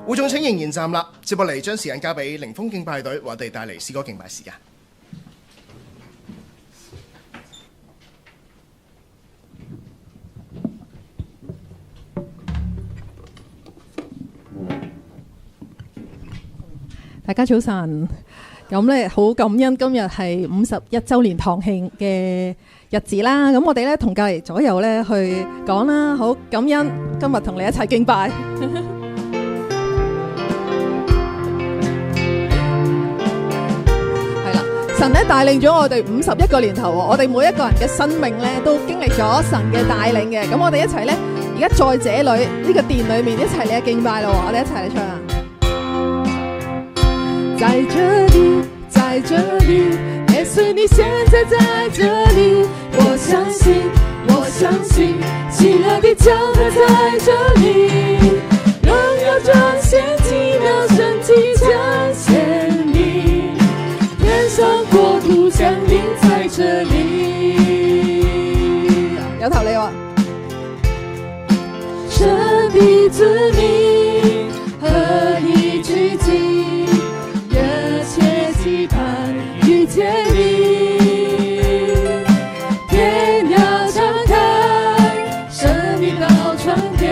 會眾請仍然站立，接落嚟將時間交俾靈峰敬拜隊，為我哋帶嚟詩歌敬拜時間。大家早晨，咁咧好感恩今日係51週年堂慶嘅日子啦。咁我哋咧同隔離左右咧去講啦，好感恩今日同你一齊敬拜。係啦，神咧帶領咗我哋51個年頭，我哋每一個人嘅生命咧都經歷咗神嘅帶領嘅。咁我哋一齊咧，而家在這裏呢個殿裏面一齊嚟敬拜咯，我哋一齊嚟唱啊！在這裡，在這裡，耶穌你現在在這裡，我相信，我相信，喜樂的江河在這裡，榮耀彰顯奇妙神蹟彰顯你，天上國度降臨在這裡。有頭你話，神的子民何以聚集？期盼遇見你，天要敞開，神的道傳遍，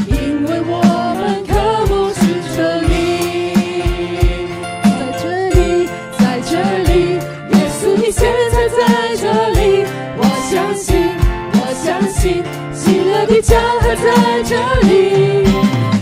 因為我們渴慕是這裡，在這裡，在這裡，耶穌你現在在這裡，我相信，我相信，喜樂的江河在這裡，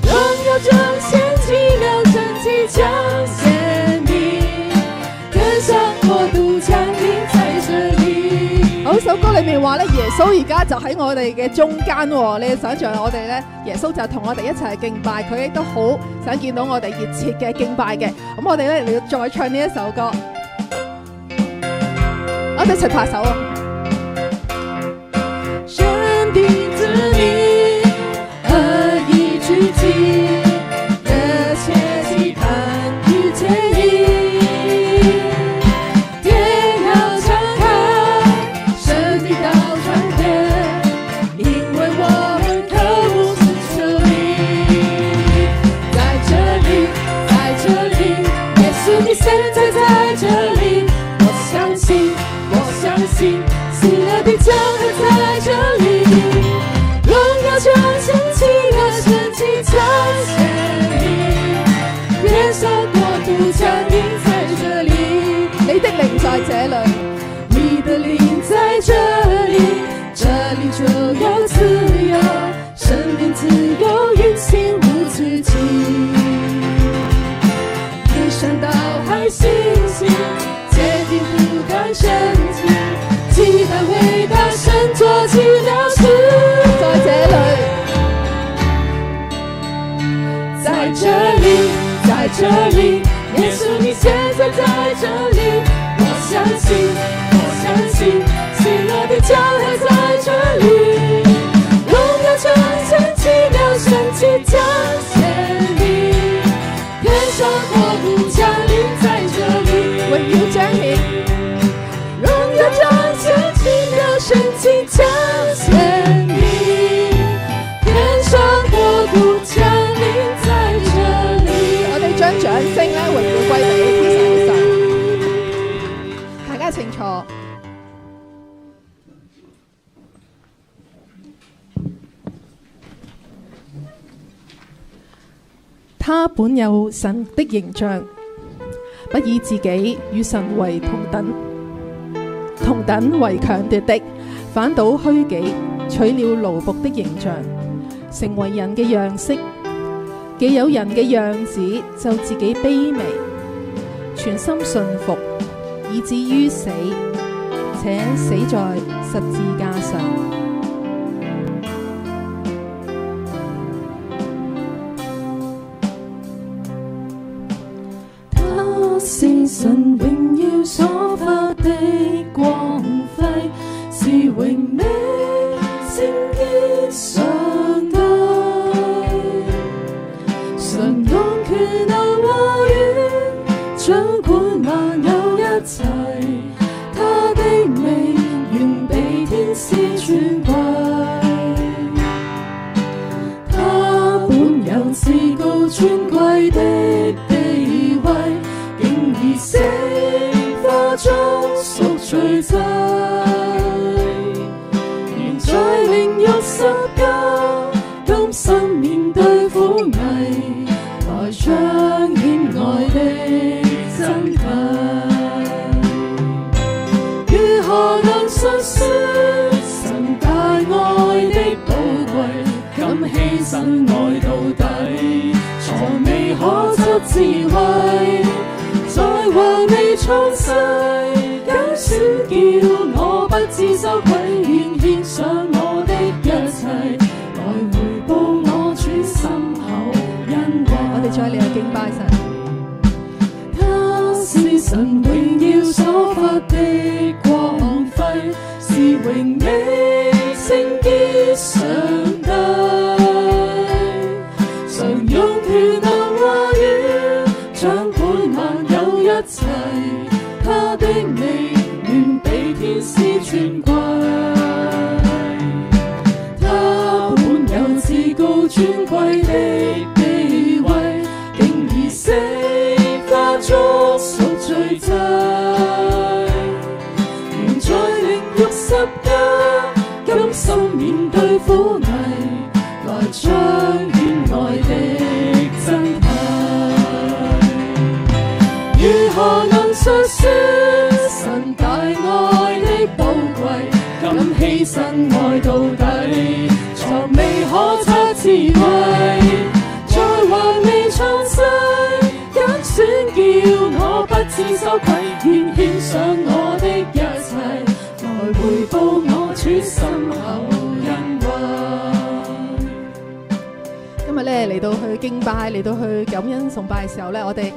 榮耀彰顯奇妙神蹟彰顯。好，首歌裏面話咧，耶穌而家就喺我哋嘅中間喎。你想象我哋咧，耶穌就同我哋一齊敬拜，佢亦都好想見到我哋熱切嘅敬拜嘅。咁我哋咧要再唱呢一首歌，我哋一齊拍手啊！神的子民何以聚集，熱切期盼遇見你。現在在這裡，我相信，我相信，喜樂的江河在這裡，榮耀彰顯奇妙神蹟彰顯你，天上國度降臨在這裡，你的靈在這裡，你的靈在這裡，這裡就有自由，生命自由運行無止境。山到海星星，堅定不敢升級，期待偉大神作奇妙事。在這裡，在這裡，在這裡，耶穌你現在在這裡，我相信，我相信，喜樂的江河在這裡，榮耀彰顯奇妙神蹟彰顯你，天上國度降臨在這裡，榮耀彰顯，榮耀彰顯奇妙神蹟彰顯你，天上國度降臨在這裡。我哋將掌聲咧榮耀歸俾天上神，大家請坐。他本有神的形象，不以自己與神為同等為強奪的，反倒虛己，取了奴僕的形象，成為人嘅樣式。既有人嘅樣子，就自己卑微，全心順服，以至於死，且死在十字架上。是神榮耀所發的光輝，是榮美聖潔上帝，神用權能話語掌管萬有一切，他的名遠比天使尊貴，他本有至高尊智慧，在還未創世，揀選叫我不知羞愧，願獻上我的一切，來回報我主深厚恩惠。我哋再嚟敬拜神。他是神榮耀所發的光輝，是榮美聖潔上帝，常用權能話語掌管萬有一切，他的名遠比天使尊貴，他本有至高尊貴的地位，竟以死化作贖罪祭，原在靈獄十架，甘心面對苦危，來彰顯愛的真諦。如何能述說神大愛的寶貴，敢犧牲愛到底，從未可測智慧，在還未創世，揀選叫我不知羞愧，願獻上我的一切，來回報我主深厚恩惠。今日咧嚟到去敬拜，嚟到去感恩崇拜嘅時候咧，我哋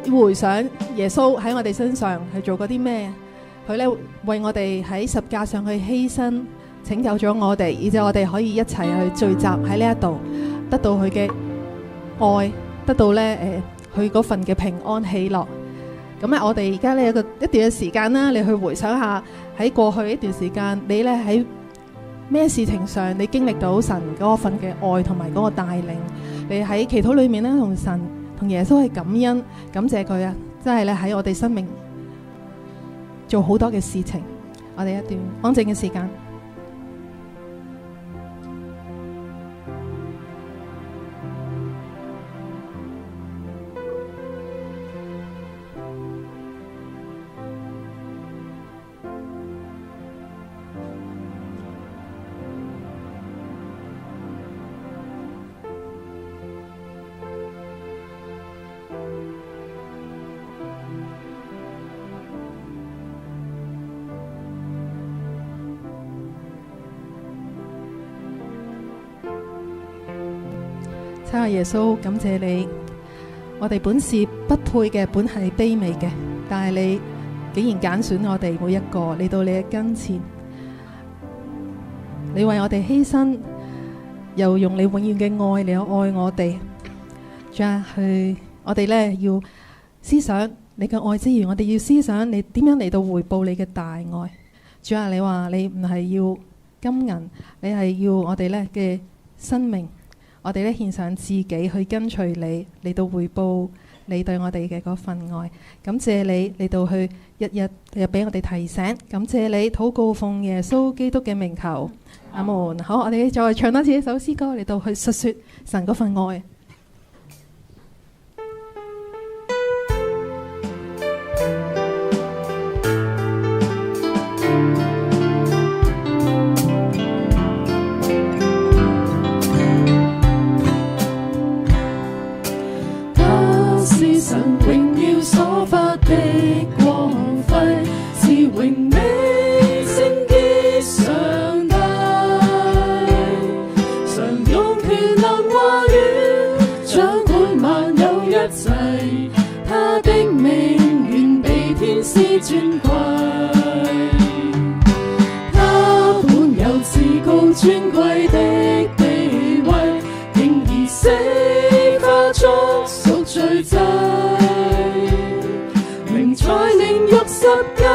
要回想耶穌喺我哋身上係做過啲咩？佢咧為我哋喺十架上去犧牲，拯救咗我哋，而且我哋可以一齊去聚集喺呢一度，得到佢嘅愛，得到咧佢嗰份嘅平安喜樂。咁咧，我哋而家咧有一段嘅時間啦，你去回想下喺過去一段時間，你咧喺咩事情上你經歷到神嗰份嘅愛同埋嗰個帶領？你喺祈禱裏面咧同神同耶穌去感恩，感謝佢啊！真係咧喺我哋生命做好多嘅事情。我哋一段安靜嘅時間。親愛耶穌，感謝你，我哋本是不配嘅，本係卑微嘅，但係你竟然揀選我哋每一個嚟到你嘅跟前，你為我哋犧牲，又用你永遠嘅愛嚟去愛我哋。主啊，我哋咧要思想你嘅愛之餘，我哋要思想你點樣嚟到回報你嘅大愛。主啊，你話你唔係要金銀，你係要我哋咧嘅生命。我哋咧獻上自己去跟隨你，嚟到回報你對我哋嘅嗰份愛。感謝你嚟到去日日俾我哋提醒。感謝你禱告奉耶穌基督嘅名求，阿門。好，我哋再唱多次一首詩歌嚟到去述說神嗰份愛。神榮耀所發的光輝，是榮美聖潔上帝，常用權能話語掌管萬有一切，他的名遠比天使尊貴，他本有至高尊貴的地位，竟以死化作贖罪祭，明在靈獄十架，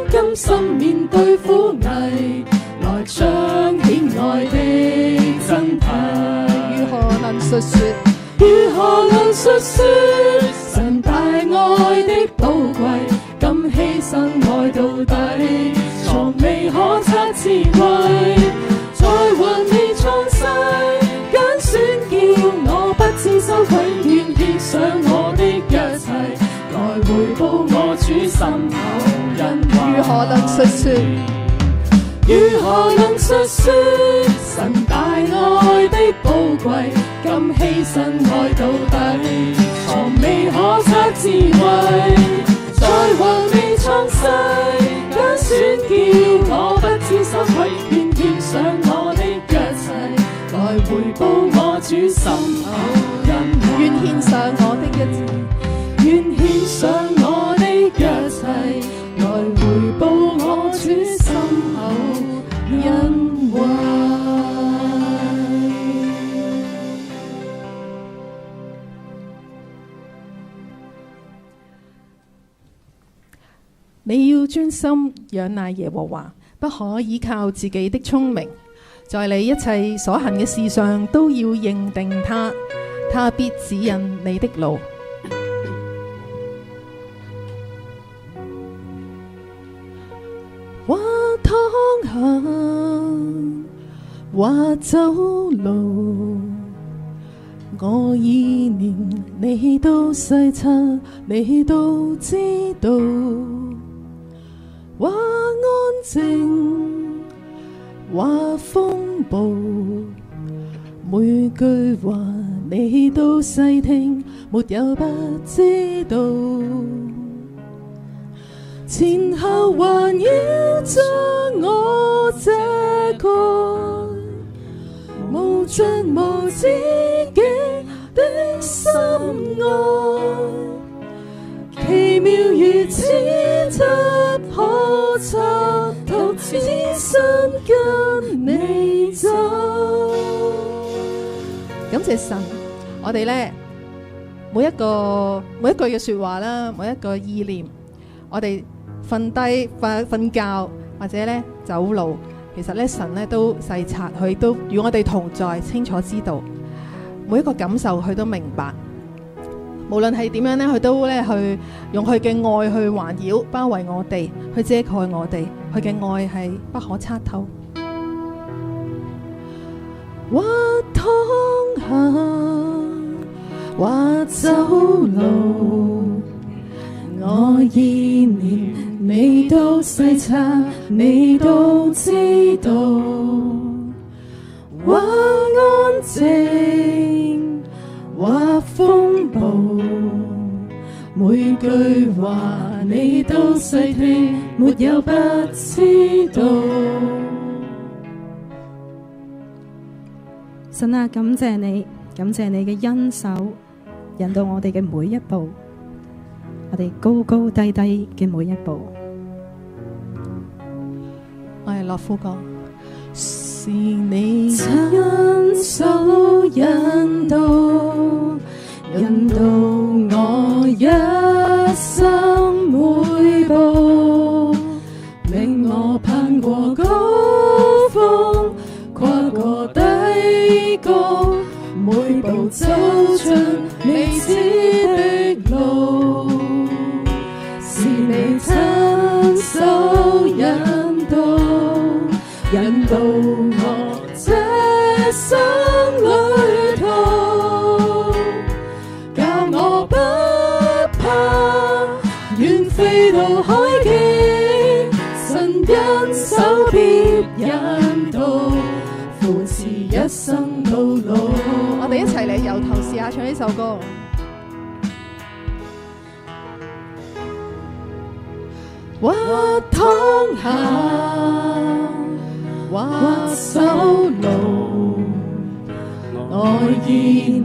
甘心面對苦危，來彰顯愛的真諦。如何能述說？如何能述說神大愛的寶貴，敢犧牲愛到底，從未可測智慧，在還未創世，揀選叫我不知羞愧，願獻上我的一切，來回報我主深厚恩惠。如何能述說？如何能述說神大愛的寶貴，敢犧牲愛到底，從未智慧，在還未創世，揀選叫我不知羞愧，願獻上我的一切，來回報我主心口恩惠。願獻上我的一切，願獻上我的一切，來回報我主心口恩惠。你要專心仰賴耶和華，不可依靠自己的聰明，在你一切所行嘅事上都要認定他，他必指引你的路。或躺下，或走路，我意念你都細察，你都知道。或安靜，或風暴，每句話你都細聽，沒有不知道。前後環繞着我遮蓋，無盡無止境的深愛，奇妙如此不可測透，只想跟你走。感謝神，我哋呢每一句嘅說話啦，每一個意念，我哋瞓低瞓覺或者咧走路，其實咧神咧都細察，佢都與我哋同在，清楚知道每一個感受，佢都明白。無論係點樣咧，佢都咧去用佢嘅愛去環繞包圍我哋，去遮蓋我哋。佢嘅愛係不可測透。或躺下，或走路，我意念你都細察，你都知道。或安靜，或風暴，每句話你都細聽，沒有不知道。神啊，感謝你，感謝你嘅恩手，引導我哋嘅每一步，我哋高高低低嘅每一步。我係樂夫哥，是你親手引導我一生每步，令我攀過高峰，跨過低谷，每步走進未知的路，是你親手引導我這生旅途，教我不怕遠飛到海極，神恩手必引導，扶持一生道路。我哋一齊嚟由頭試下唱呢首歌。或躺下，或走路，我意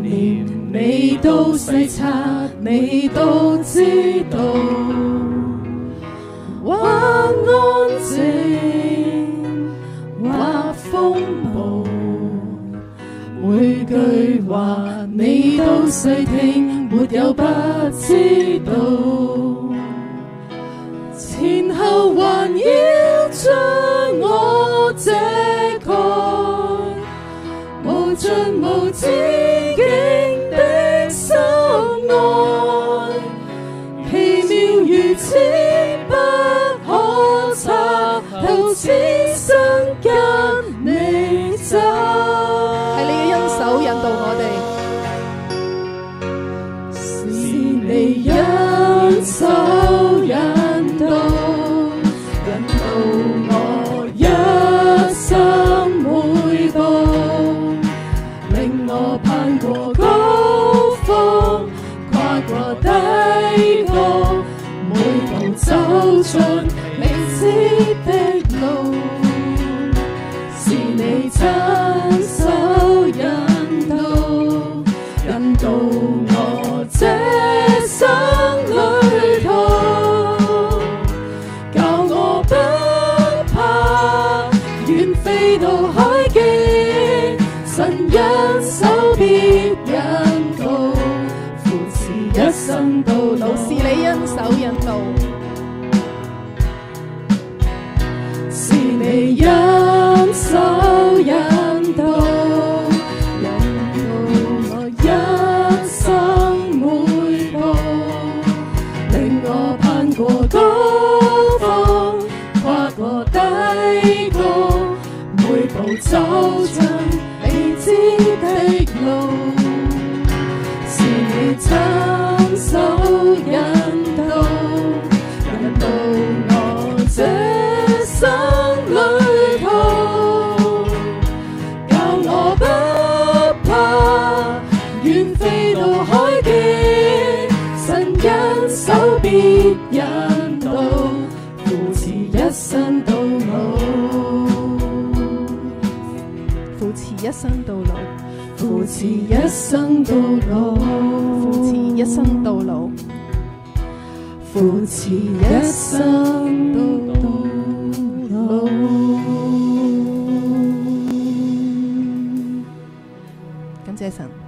念你都細察，你都知道。或安靜，或風暴，每句話你都細聽，沒有不知道。前後環繞着我遮蓋，無盡無止境的深愛，奇妙如此不可測透，此生跟你走。係你嘅恩手引導我哋，是你恩手引導我一生每步，令我攀過高峰，跨過低進未知的路，是你親手引導我這生旅途，教我不怕遠飛到海極，神恩手必引導，扶持一生道路，是你恩手引導，是你恩手引導，我一生每步，令我攀過高峰，跨過低谷，每步走進未知的路，是你親手引導我這生旅途，教我不怕遠飛到海極，神恩手必引導，扶持一生到老，扶持一生到老，扶持一生到老，扶持一生到老，扶持一生到老。感謝神。